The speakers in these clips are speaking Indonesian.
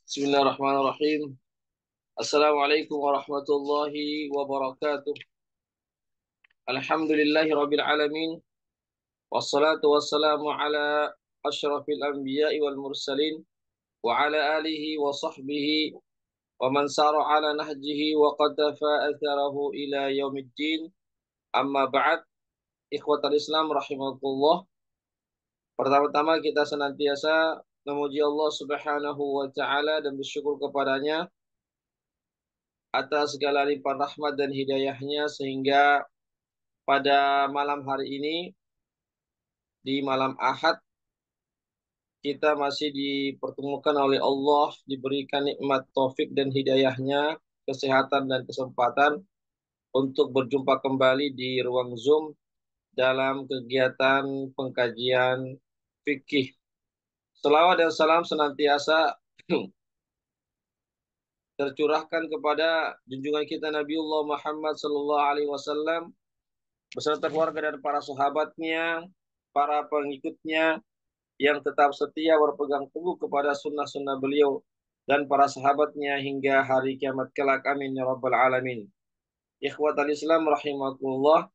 Bismillahirrahmanirrahim. Assalamualaikum warahmatullahi wabarakatuh. Alhamdulillahi rabbil alamin. Wassalatu wassalamu ala asyrafil anbiya'i wal mursalin wa ala alihi wa sahbihi wa man sara ala nahjihi wa qatafa atharahu ila yaumiddin. Amma ba'd, ikhwatal Islam rahimakumullah. Pertama-tama kita senantiasa memuji Allah Subhanahu wa taala dan bersyukur kepadanya atas segala limpah rahmat dan hidayahnya sehingga pada malam hari ini di malam Ahad kita masih dipertemukan oleh Allah, diberikan nikmat taufik dan hidayahnya, kesehatan dan kesempatan untuk berjumpa kembali di ruang Zoom dalam kegiatan pengkajian fikih. Selawat dan salam senantiasa tercurahkan kepada junjungan kita Nabiullah Muhammad SAW beserta keluarga dan para sahabatnya, para pengikutnya yang tetap setia berpegang teguh kepada sunnah-sunnah beliau dan para sahabatnya hingga hari kiamat kelak. Amin ya rabbal alamin. Ikhwatal Islam rahimakumullah.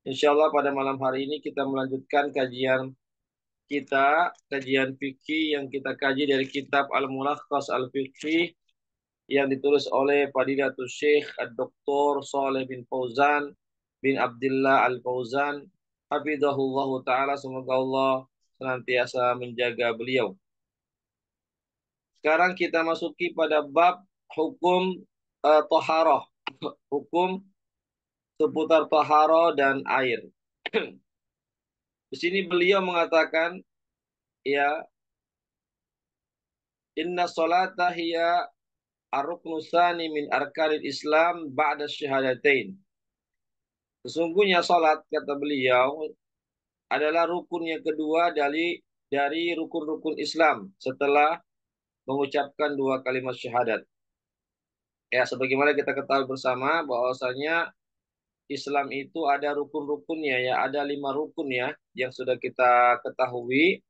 Insyaallah pada malam hari ini kita melanjutkan kajian fikih yang kita kaji dari kitab Al-Mulakhas Al-Fiqhi yang ditulis oleh Fadilatul Syekh Dr. Shalih bin Fauzan bin Abdullah Al-Fauzan hafizahullahu taala, semoga Allah senantiasa menjaga beliau. Sekarang kita masuki pada bab hukum toharoh, hukum seputar toharoh dan air. Di sini beliau mengatakan, ya, inna sholata hiya ar-ruknu tsani min arkanil Islam ba'da syahadatain. Sesungguhnya salat, kata beliau, adalah rukun yang kedua dari rukun-rukun Islam setelah mengucapkan dua kalimat syahadat. Ya, sebagaimana kita ketahui bersama bahwasanya Islam itu ada rukun-rukunnya, ya, ada 5 rukun, ya, yang sudah kita ketahui.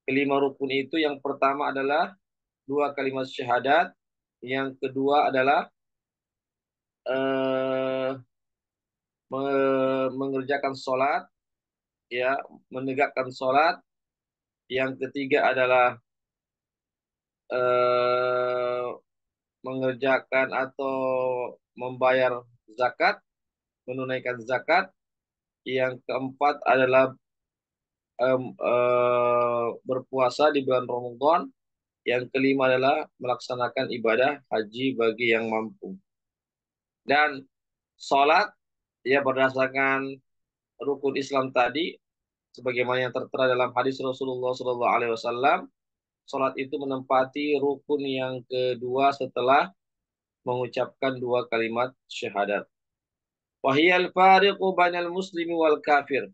Kelima rukun itu yang pertama adalah dua kalimat syahadat, yang kedua adalah eh, mengerjakan sholat, ya, menegakkan sholat. Yang ketiga adalah eh, mengerjakan atau membayar zakat, menunaikan zakat. Yang keempat adalah berpuasa di bulan Ramadan. Yang kelima adalah melaksanakan ibadah haji bagi yang mampu. Dan sholat, ya, berdasarkan rukun Islam tadi, sebagaimana yang tertera dalam hadis Rasulullah SAW, sholat itu menempati rukun yang kedua setelah mengucapkan dua kalimat syahadat. Wahiyal fariqu bainal muslimi wal kafir.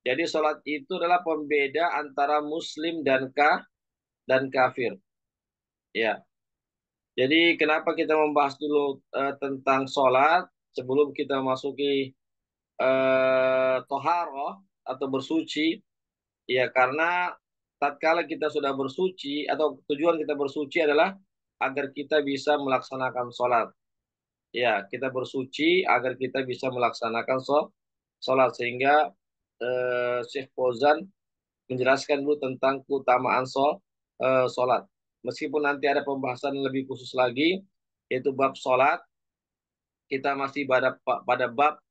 Jadi sholat itu adalah pembeda antara muslim dan kafir. Ya. Jadi kenapa kita membahas dulu tentang sholat sebelum kita masuki toharoh atau bersuci? Ya, karena tatkala kita sudah bersuci atau tujuan kita bersuci adalah agar kita bisa melaksanakan sholat. Ya, kita bersuci agar kita bisa melaksanakan sholat, sehingga Syekh Fauzan menjelaskan dulu tentang keutamaan sholat. Meskipun nanti ada pembahasan lebih khusus lagi, yaitu bab sholat, kita masih pada bab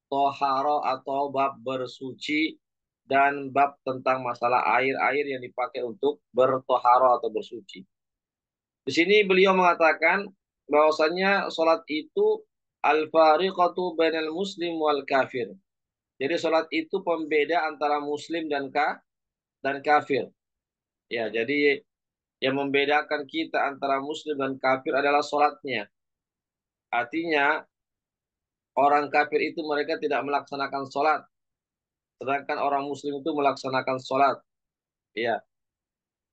toharo atau bab bersuci dan bab tentang masalah air-air yang dipakai untuk bertoharo atau bersuci. Di sini beliau mengatakan bahwasanya sholat itu al-fariqatu bainal muslim wal kafir. Jadi sholat itu pembeda antara muslim dan kafir. Ya, jadi yang membedakan kita antara muslim dan kafir adalah sholatnya. Artinya orang kafir itu mereka tidak melaksanakan sholat, sedangkan orang muslim itu melaksanakan sholat. Ya,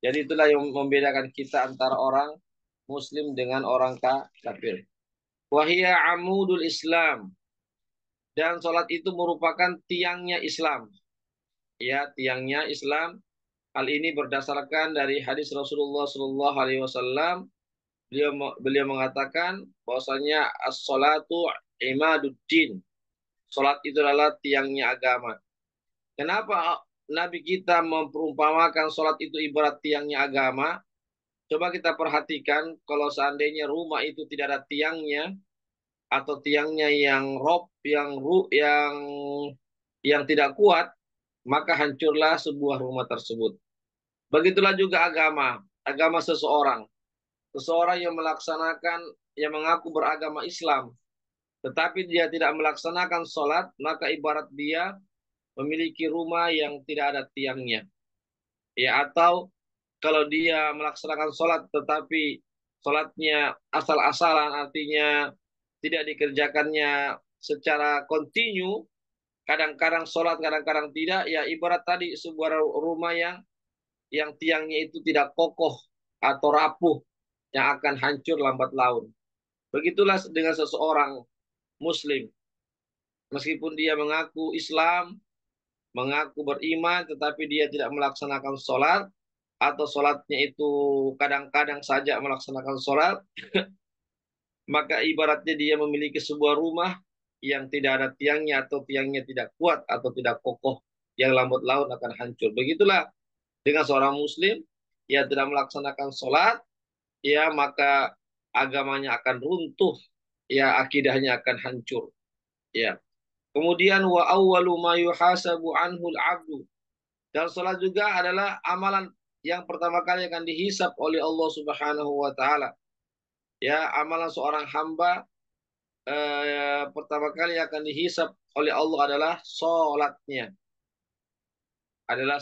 jadi itulah yang membedakan kita antara orang muslim dengan orang kafir. Wahia amudul Islam. Dan sholat itu merupakan tiangnya Islam. Ya, tiangnya Islam. Hal ini berdasarkan dari hadis Rasulullah SAW Beliau mengatakan bahwasanya as-salatu imaduddin. Salat itu adalah tiangnya agama. Kenapa Nabi kita memperumpamakan salat itu ibarat tiangnya agama? Coba kita perhatikan kalau seandainya rumah itu tidak ada tiangnya atau tiangnya yang rob, yang tidak kuat, maka hancurlah sebuah rumah tersebut. Begitulah juga agama, agama seseorang. Seseorang yang yang mengaku beragama Islam, tetapi dia tidak melaksanakan sholat, maka ibarat dia memiliki rumah yang tidak ada tiangnya. Ya, atau kalau dia melaksanakan sholat, tetapi sholatnya asal-asalan, artinya tidak dikerjakannya secara kontinu, kadang-kadang sholat, kadang-kadang tidak, ya ibarat tadi sebuah rumah yang tiangnya itu tidak kokoh atau rapuh, yang akan hancur lambat laun. Begitulah dengan seseorang Muslim. Meskipun dia mengaku Islam, mengaku beriman, tetapi dia tidak melaksanakan sholat, atau sholatnya itu kadang-kadang saja melaksanakan sholat, maka ibaratnya dia memiliki sebuah rumah yang tidak ada tiangnya, atau tiangnya tidak kuat atau tidak kokoh, yang lambat laun akan hancur. Begitulah dengan seorang Muslim, ia tidak melaksanakan sholat, ya maka agamanya akan runtuh, ya akidahnya akan hancur. Ya. Kemudian wa awwalu ma yuhasabu anhul abdu. Dan salat juga adalah amalan yang pertama kali akan dihisap oleh Allah Subhanahu wa taala. Ya, amalan seorang hamba pertama kali akan dihisap oleh Allah adalah salatnya. Adalah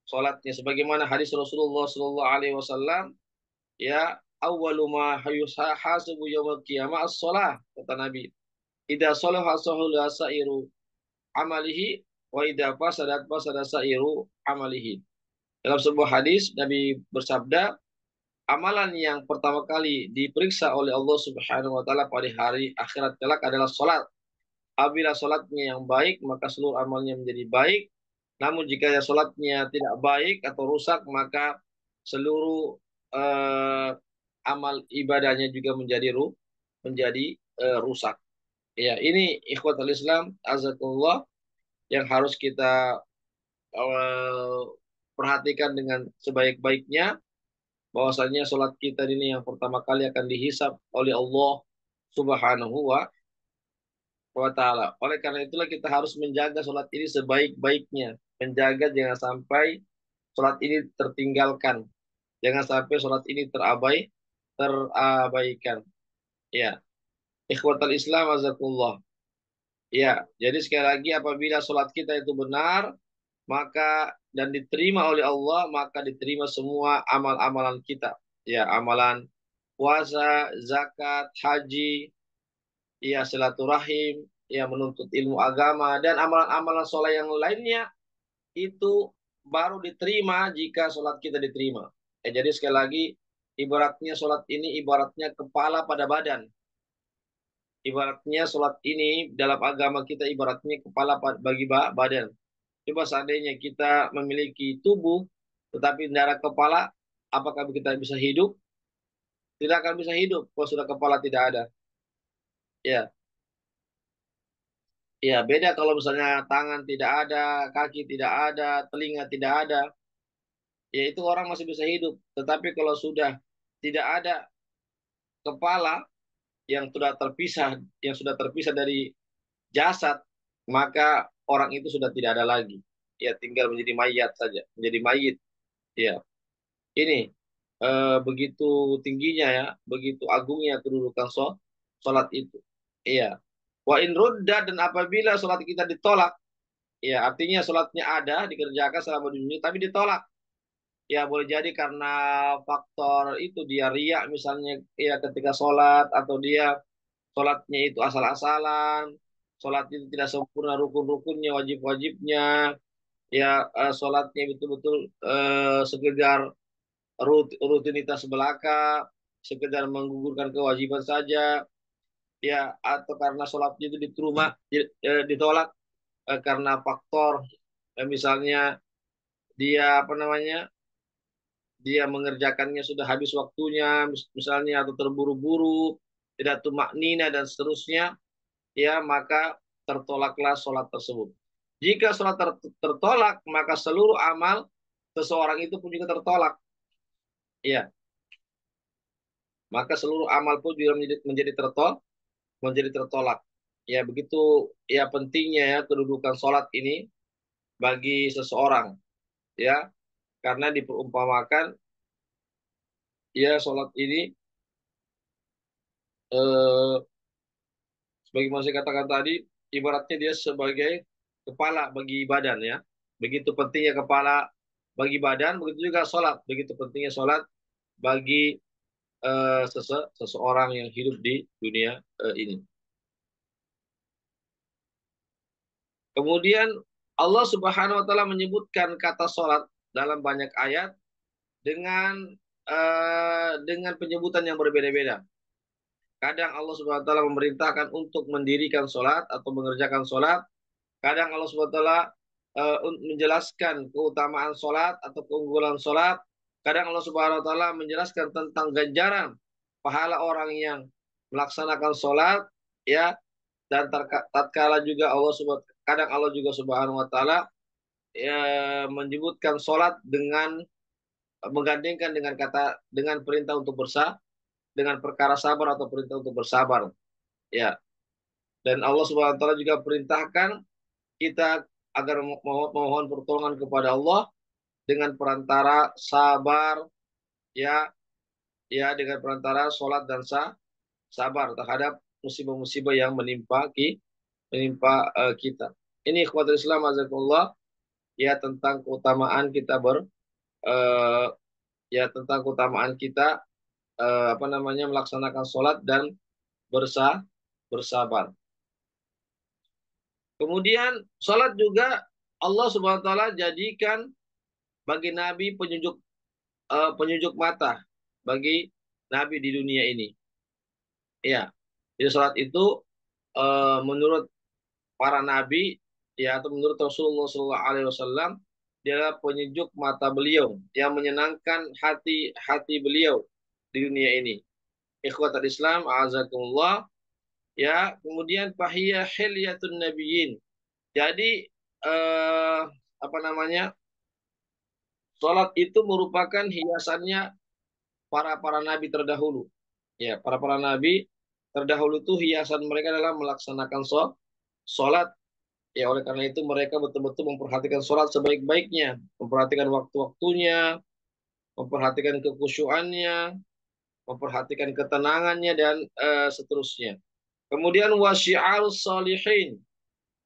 salatnya sebagaimana hadis Rasulullah sallallahu alaihi wasallam, ya, awwalu ma yuhasabu yaumil qiyamah as-shalah, kata Nabi. Idza salaha sahula sairu amalihi wa idza fasadat fasada sairu amalihi. Dalam sebuah hadis Nabi bersabda, amalan yang pertama kali diperiksa oleh Allah Subhanahu wa taala pada hari akhirat kelak adalah salat. Apabila salatnya yang baik, maka seluruh amalnya menjadi baik. Namun jika salatnya tidak baik atau rusak, maka seluruh eh, amal ibadahnya juga menjadi rusak. Ya, ini ikhwatul Islam, azakullah, yang harus kita eh, perhatikan dengan sebaik-baiknya, bahwasanya sholat kita ini yang pertama kali akan dihisap oleh Allah Subhanahu wa taala. Oleh karena itulah kita harus menjaga sholat ini sebaik-baiknya, menjaga jangan sampai sholat ini tertinggalkan, jangan sampai sholat ini terabaikan. Ya, ikhwatal Islam azakullah. Ya, jadi sekali lagi apabila sholat kita itu benar, maka dan diterima oleh Allah, maka diterima semua amal-amalan kita. Ya, amalan puasa, zakat, haji, ya silaturahim, ya menuntut ilmu agama, dan amalan-amalan sholat yang lainnya itu baru diterima jika sholat kita diterima. Jadi sekali lagi, ibaratnya sholat ini ibaratnya kepala pada badan. Ibaratnya sholat ini dalam agama kita ibaratnya kepala bagi badan. Coba seandainya kita memiliki tubuh, tetapi tidak ada kepala, apakah kita bisa hidup? Tidak akan bisa hidup kalau sudah kepala tidak ada. Ya, ya beda kalau misalnya tangan tidak ada, kaki tidak ada, telinga tidak ada, ya itu orang masih bisa hidup. Tetapi kalau sudah tidak ada kepala, yang sudah terpisah dari jasad, maka orang itu sudah tidak ada lagi. Ya tinggal menjadi mayat saja, menjadi mayit. Ya, ini begitu tingginya, ya, begitu agungnya kedudukan sholat itu. Iya. Wa in rudda, dan apabila sholat kita ditolak, ya artinya sholatnya ada dikerjakan selama di dunia tapi ditolak. Ya boleh jadi karena faktor itu dia riak misalnya, ya ketika sholat, atau dia sholatnya itu asal-asalan, sholat itu tidak sempurna rukun-rukunnya, wajib-wajibnya, ya sholatnya betul-betul sekedar rutinitas belaka, sekedar menggugurkan kewajiban saja, ya, atau karena sholatnya itu ditolak karena faktor misalnya dia apa namanya dia mengerjakannya sudah habis waktunya, misalnya, atau terburu-buru, tidak tumaknina dan seterusnya, ya maka tertolaklah sholat tersebut. Jika sholat tertolak, maka seluruh amal seseorang itu pun juga tertolak. Ya, maka seluruh amal pun juga menjadi tertolak. Ya, begitu ya pentingnya ya kedudukan sholat ini bagi seseorang. Ya, karena diperumpamakan ya sholat ini eh, sebagaimana saya katakan tadi, ibaratnya dia sebagai kepala bagi badan ya. Begitu pentingnya kepala bagi badan, begitu juga sholat. Begitu pentingnya sholat bagi seseorang yang hidup di dunia ini. Kemudian Allah Subhanahu wa taala menyebutkan kata sholat dalam banyak ayat dengan dengan penyebutan yang berbeda-beda. Kadang Allah Subhanahu wa taala memerintahkan untuk mendirikan sholat atau mengerjakan sholat. Kadang Allah Subhanahu wa taala menjelaskan keutamaan sholat atau keunggulan sholat. Kadang Allah Subhanahu wa taala menjelaskan tentang ganjaran pahala orang yang melaksanakan sholat, ya. Dan tatkala juga kadang Allah juga Subhanahu wa taala ya, menyebutkan sholat dengan menggandengkan dengan perintah untuk dengan perkara sabar atau perintah untuk bersabar, ya. Dan Allah Subhanahu wa taala juga perintahkan kita agar mohon pertolongan kepada Allah dengan perantara sabar, ya, ya, dengan perantara sholat dan sabar terhadap musibah-musibah yang menimpa kita. Ini ikhwatul Islam azakullah, ya, tentang keutamaan kita eh, ya, tentang keutamaan kita apa namanya melaksanakan sholat dan bersabar. Kemudian sholat juga Allah Subhanahu wa taala jadikan bagi Nabi penyujuk mata bagi Nabi di dunia ini. Ya, jadi sholat itu menurut para nabi, ya, atau menurut Rasulullah SAW, dia adalah penyejuk mata beliau yang menyenangkan hati beliau di dunia ini. Ikhwatul Islam, a'azakumullah. Ya, kemudian fahiyya hilyatun nabiyyin. Jadi apa namanya? Salat itu merupakan hiasannya para nabi terdahulu. Ya, para nabi terdahulu itu hiasan mereka adalah melaksanakan salat. Ya, oleh karena itu mereka betul-betul memperhatikan salat sebaik-baiknya, memperhatikan waktu-waktunya, memperhatikan kekhusyuannya, memperhatikan ketenangannya dan seterusnya. Kemudian wasyi'arus salihin.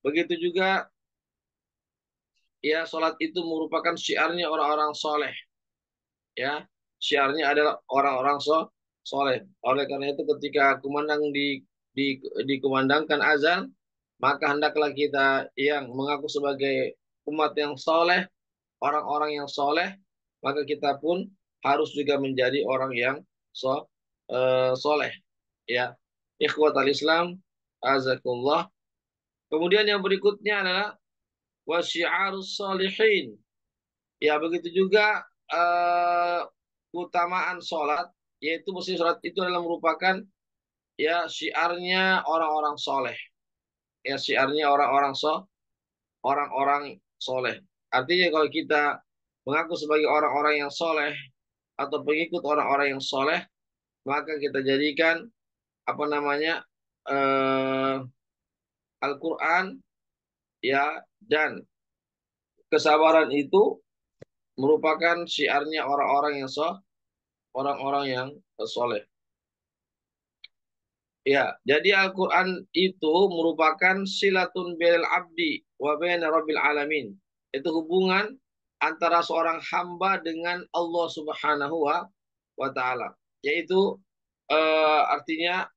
Begitu juga ya salat itu merupakan syiarnya orang-orang soleh. Ya, syiarnya adalah orang-orang soleh. Oleh karena itu ketika dikumandangkan azan, maka hendaklah kita yang mengaku sebagai umat yang soleh, orang-orang yang soleh, maka kita pun harus juga menjadi orang yang soleh. Ya, ikhwatal Islam, azakullah. Kemudian yang berikutnya adalah wasyiarus salihin. Ya, begitu juga eh, keutamaan sholat, yaitu mesti sholat itu adalah merupakan ya syiarnya orang-orang soleh. Ya, syiarnya orang-orang soleh. Artinya kalau kita mengaku sebagai orang-orang yang soleh atau pengikut orang-orang yang soleh, maka kita jadikan apa namanya eh, Al-Quran, ya, dan kesabaran itu merupakan syiarnya orang-orang yang soleh. Ya, jadi Al-Quran itu merupakan silatun bil abdi wa baina rabbil alamin. Itu hubungan antara seorang hamba dengan Allah Subhanahu wa taala. Yaitu artinya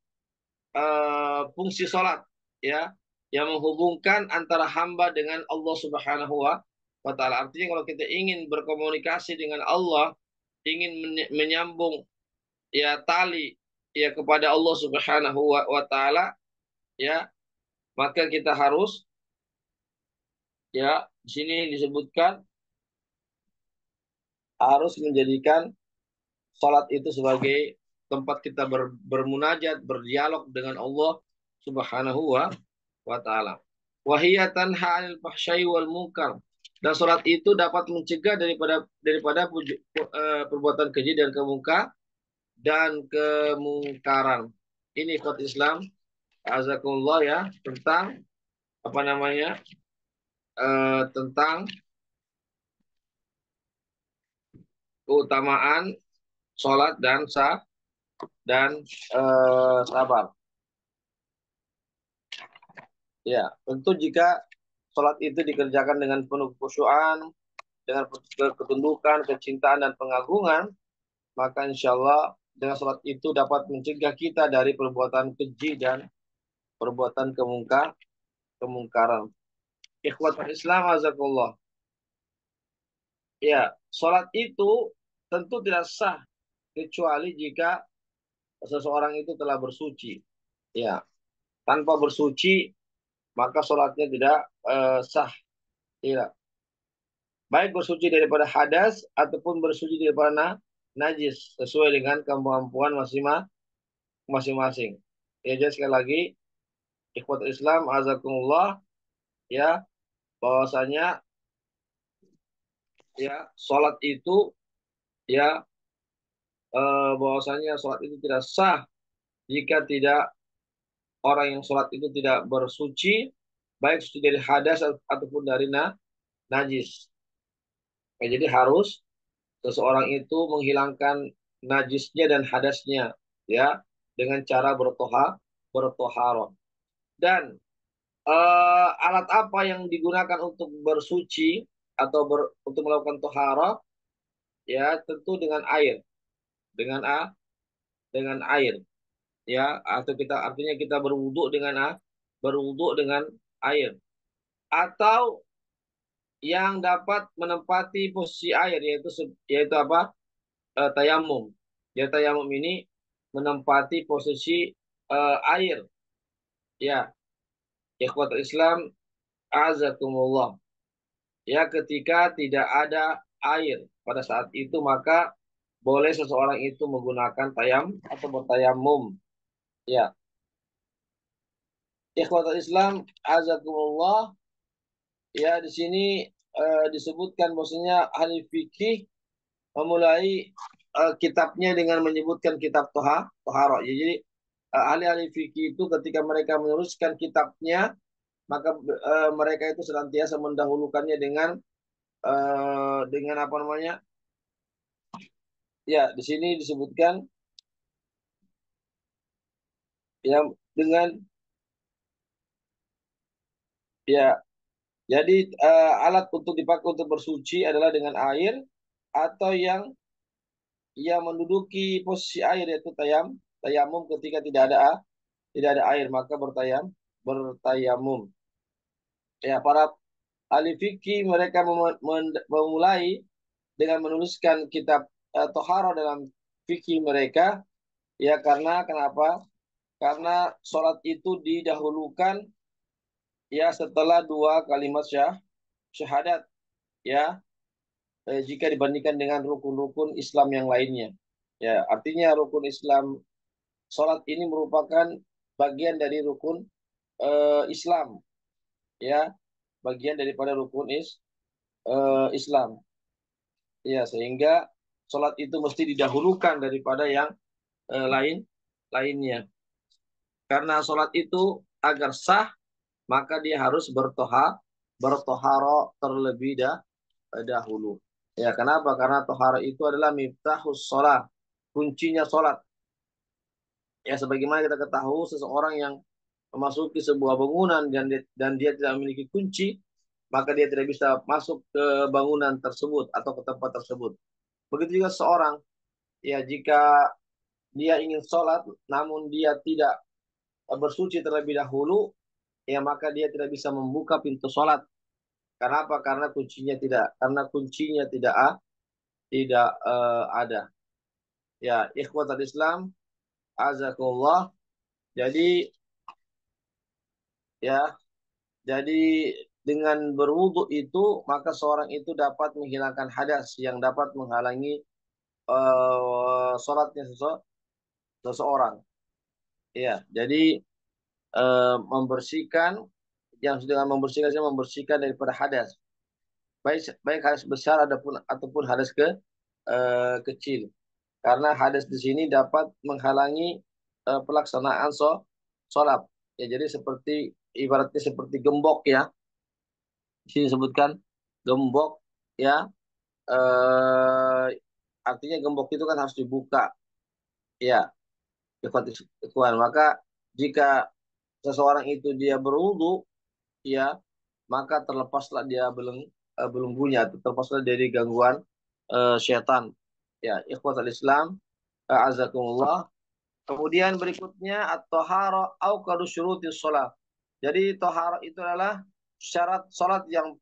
fungsi salat, ya, yang menghubungkan antara hamba dengan Allah Subhanahu wa taala. Artinya kalau kita ingin berkomunikasi dengan Allah, ingin menyambung ya tali ya kepada Allah Subhanahu wa taala, ya, maka kita harus, ya, di sini disebutkan harus menjadikan sholat itu sebagai tempat kita bermunajat, berdialog dengan Allah Subhanahu wa taala. Wahiyya tanha 'anil fahsya'i wal munkar. Dan sholat itu dapat mencegah daripada perbuatan keji dan kemungkaran. Ini ikhwat Islam, azakumullah ya, tentang apa namanya? Tentang keutamaan sholat dan sabar. Ya, tentu jika sholat itu dikerjakan dengan penuh khusyuan, dengan ketundukan, kecintaan, dan pengagungan, maka insya Allah dengan sholat itu dapat mencegah kita dari perbuatan keji dan perbuatan kemungkaran. Ikhwatul Islam azakullah. Ya, sholat itu tentu tidak sah kecuali jika seseorang itu telah bersuci. Ya, tanpa bersuci maka sholatnya tidak sah. Ya, baik bersuci daripada hadas ataupun bersuci daripada najis sesuai dengan kemampuan masing-masing. Ya, jadi sekali lagi ikhwatul Islam azakumullah ya, bahwasanya ya sholat itu ya bahwasanya sholat itu tidak sah jika tidak orang yang sholat itu tidak bersuci, baik suci dari hadas ataupun dari najis. Ya, jadi harus seseorang itu menghilangkan najisnya dan hadasnya ya dengan cara bertoharo. Dan alat apa yang digunakan untuk bersuci atau untuk melakukan toharo, ya tentu dengan air, dengan dengan air ya, atau artinya kita berwudu dengan air, atau yang dapat menempati posisi air, yaitu apa? Tayamum. Ya, tayamum ini menempati posisi air. Ya, ikhwatul Islam azakumullah. Ya, ketika tidak ada air pada saat itu maka boleh seseorang itu menggunakan atau bertayamum. Ya, ikhwatul Islam azakumullah. Ya, di sini disebutkan bahwasanya ahli fikih memulai kitabnya dengan menyebutkan kitab Tohara. Ya, jadi ahli-ahli fikih itu ketika mereka menuliskan kitabnya, maka mereka itu senantiasa mendahulukannya dengan apa namanya? Ya, di sini disebutkan ya dengan ya. Jadi alat untuk dipakai untuk bersuci adalah dengan air atau yang menduduki posisi air, yaitu tayamum. Ketika tidak ada air maka bertayamum. Ya, para ahli fikih mereka memulai dengan menuliskan kitab Tohara dalam fikih mereka, ya karena kenapa? Karena sholat itu didahulukan ya setelah dua kalimat syahadat ya, jika dibandingkan dengan rukun-rukun Islam yang lainnya. Ya, artinya rukun Islam sholat ini merupakan bagian dari rukun Islam ya, bagian daripada rukun Islam. Ya, sehingga sholat itu mesti didahulukan daripada yang lainnya. Karena sholat itu agar sah, maka dia harus bertoharo terlebih dahulu. Ya, kenapa? Karena toharo itu adalah miftahus sholat, kuncinya sholat. Ya, sebagaimana kita ketahui, seseorang yang memasuki sebuah bangunan dan dia tidak memiliki kunci, maka dia tidak bisa masuk ke bangunan tersebut atau ke tempat tersebut. Begitu juga seorang, ya jika dia ingin sholat, namun dia tidak bersuci terlebih dahulu, ya maka dia tidak bisa membuka pintu sholat. Karena apa? Karena kuncinya tidak ada. Ya, ikhwatul Islam, azakumullah. Jadi ya, jadi dengan berwudu itu maka seorang itu dapat menghilangkan hadas yang dapat menghalangi sholatnya seseorang. Ya, jadi membersihkan yang dengan membersihkan saya membersihkan daripada hadas. Baik baik hadas besar ataupun hadas kecil. Karena hadas di sini dapat menghalangi pelaksanaan sholat. Ya, jadi seperti ibaratnya seperti gembok ya. Di sini disebutkan gembok ya. Eh, Artinya gembok itu kan harus dibuka. Ya, ikhwan. Maka jika seseorang itu dia berwudu, ya, maka terlepaslah dia belenggunya, atau terlepaslah dari gangguan syaitan. Ya, ikhwatul Islam, azakumullah. Kemudian berikutnya at-tahara au qadu syurutis shalah. Jadi tahara itu adalah syarat salat yang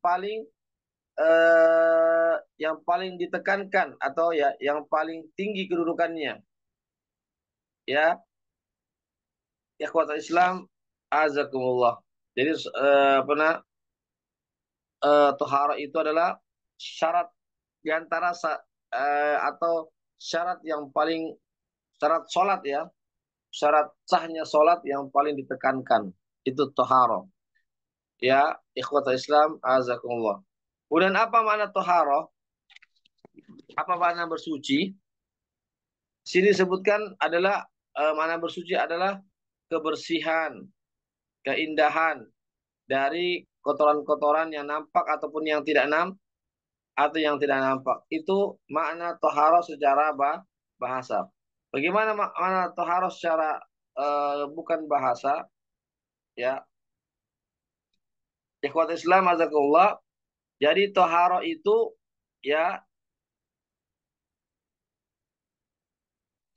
paling ditekankan atau ya yang paling tinggi kedudukannya. Ya, ikhwatul Islam, azakumullah. Jadi tahara itu adalah syarat di antara atau syarat yang paling syarat salat ya, syarat sahnya salat yang paling ditekankan itu tahara. Ya, ikhwatul Islam, azakumullah. Kemudian apa makna tahara? Apa makna bersuci? Sini disebutkan adalah makna bersuci adalah kebersihan, keindahan dari kotoran-kotoran yang nampak ataupun yang tidak nampak. Itu makna tahara secara bahasa. Bagaimana makna tahara secara bukan bahasa? Ya, ikhwat Islam azakumullah. Jadi tahara itu ya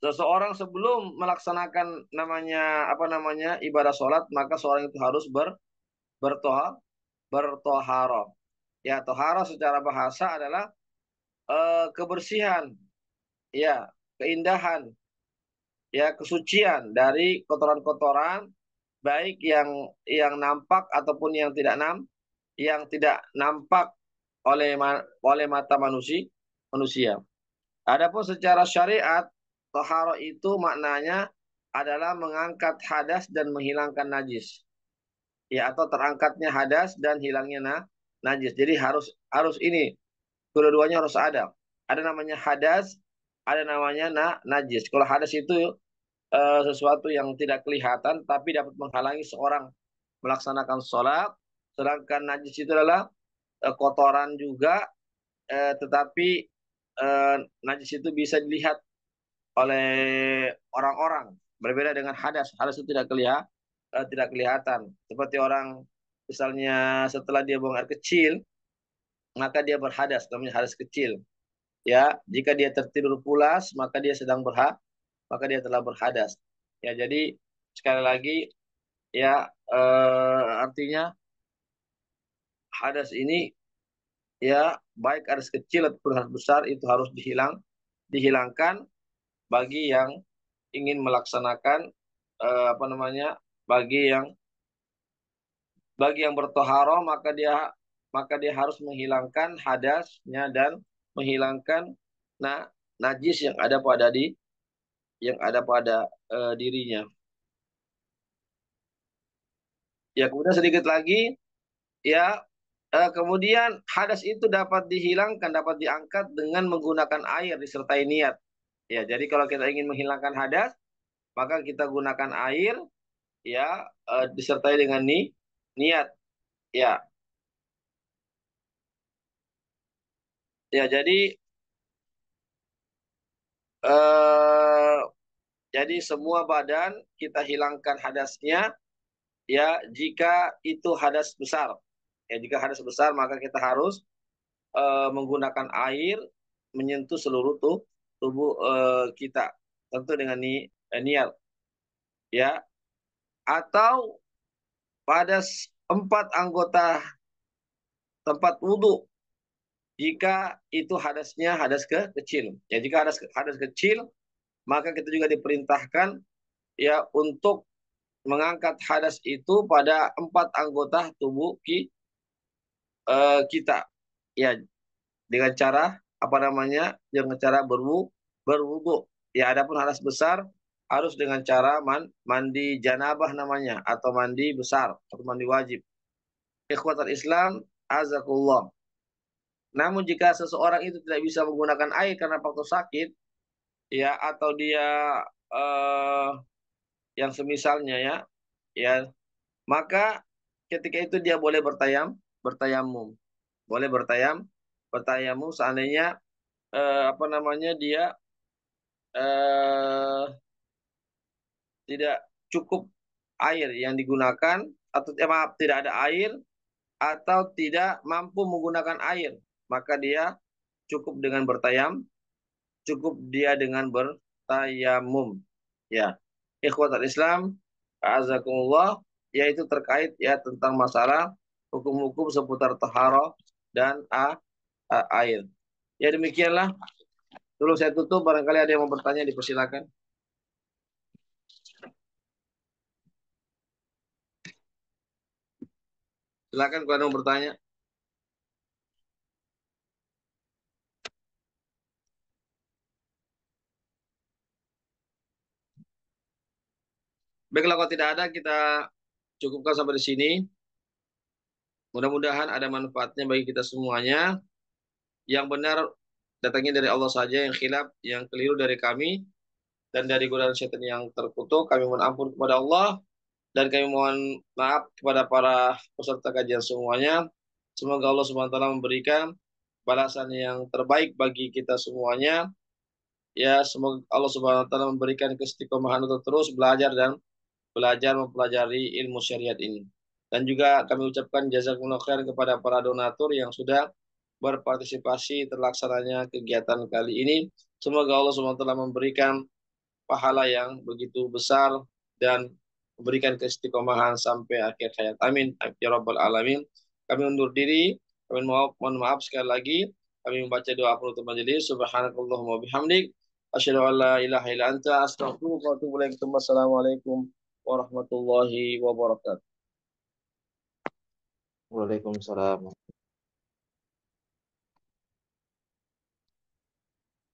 seseorang sebelum melaksanakan ibadah sholat maka seorang itu harus bertohara. Ya, tohara secara bahasa adalah kebersihan, ya, keindahan, ya, kesucian dari kotoran-kotoran baik yang nampak ataupun yang tidak nampak oleh mata manusia. Adapun secara syariat, tohara itu maknanya adalah mengangkat hadas dan menghilangkan najis. Ya, atau terangkatnya hadas dan hilangnya najis. Jadi harus ini kedua-duanya harus ada. Ada namanya hadas, ada namanya najis. Kalau hadas itu sesuatu yang tidak kelihatan tapi dapat menghalangi seorang melaksanakan sholat. Sedangkan najis itu adalah kotoran juga, tetapi najis itu bisa dilihat oleh orang-orang. Berbeda dengan hadas. Hadas itu tidak kelihatan. Seperti orang misalnya setelah dia buang air kecil, maka dia berhadas, namanya hadas kecil. Ya, jika dia tertidur pulas, maka dia telah berhadas. Ya, jadi sekali lagi ya artinya hadas ini ya baik hadas kecil ataupun hadas besar itu harus dihilangkan bagi yang ingin melaksanakan eh, apa namanya bagi yang bertoharo maka dia harus menghilangkan hadasnya dan menghilangkan najis yang ada pada dirinya. Ya, kemudian sedikit lagi ya, kemudian hadas itu dapat dihilangkan, dapat diangkat dengan menggunakan air disertai niat. Ya, jadi kalau kita ingin menghilangkan hadas, maka kita gunakan air ya, disertai dengan niat. Ya, ya eh, jadi semua badan kita hilangkan hadasnya ya jika itu hadas besar. Ya, jika hadas besar maka kita harus menggunakan air menyentuh seluruh tubuh kita, tentu dengan niat ya, atau pada empat anggota tempat wudhu jika itu hadasnya kecil. Ya, jika hadas kecil maka kita juga diperintahkan ya untuk mengangkat hadas itu pada empat anggota tubuh kita ya dengan cara apa namanya? Dengan cara berwudu. Ya, adapun hadas besar harus dengan cara mandi janabah namanya atau mandi besar atau mandi wajib. Ikhwatal Islam, azakullah. Namun jika seseorang itu tidak bisa menggunakan air karena faktor sakit, ya atau dia eh, yang semisalnya ya, ya maka ketika itu dia boleh bertayamum, boleh bertayamum seandainya apa namanya dia eh, tidak cukup air yang digunakan atau maaf tidak ada air atau tidak mampu menggunakan air, maka dia cukup dengan cukup dia dengan bertayamum. Ya, ikhwatal Islam, azakumullah, yaitu terkait ya tentang masalah hukum-hukum seputar taharah dan air. Ya demikianlah. Dulu saya tutup, barangkali ada yang mau bertanya dipersilakan. Silakan kalau ada yang mau bertanya. Baiklah kalau tidak ada kita cukupkan sampai di sini. Mudah-mudahan ada manfaatnya bagi kita semuanya. Yang benar datangnya dari Allah saja, yang khilaf, yang keliru dari kami dan dari godaan setan yang terkutuk. Kami mohon ampun kepada Allah dan kami mohon maaf kepada para peserta kajian semuanya. Semoga Allah Subhanahu wa taala memberikan balasan yang terbaik bagi kita semuanya. Ya, semoga Allah Subhanahu wa taala memberikan keistiqomahan untuk terus belajar dan belajar mempelajari ilmu syariat ini. Dan juga kami ucapkan jazakumullah khair kepada para donatur yang sudah berpartisipasi terlaksananya kegiatan kali ini. Semoga Allah Subhanahu wa taala memberikan pahala yang begitu besar dan memberikan keistiqomahan sampai akhir hayat. Amin. Ya Rabbal Alamin. Kami undur diri. Kami mohon maaf sekali lagi. Kami membaca doa penutup majelis. Subhanakallahumma bihamdik. Asyhadu an la ilaha illa anta astaghfiruka wa atubu ilaik. Wassalamualaikum warahmatullahi wabarakatuh. Waalaikumsalam.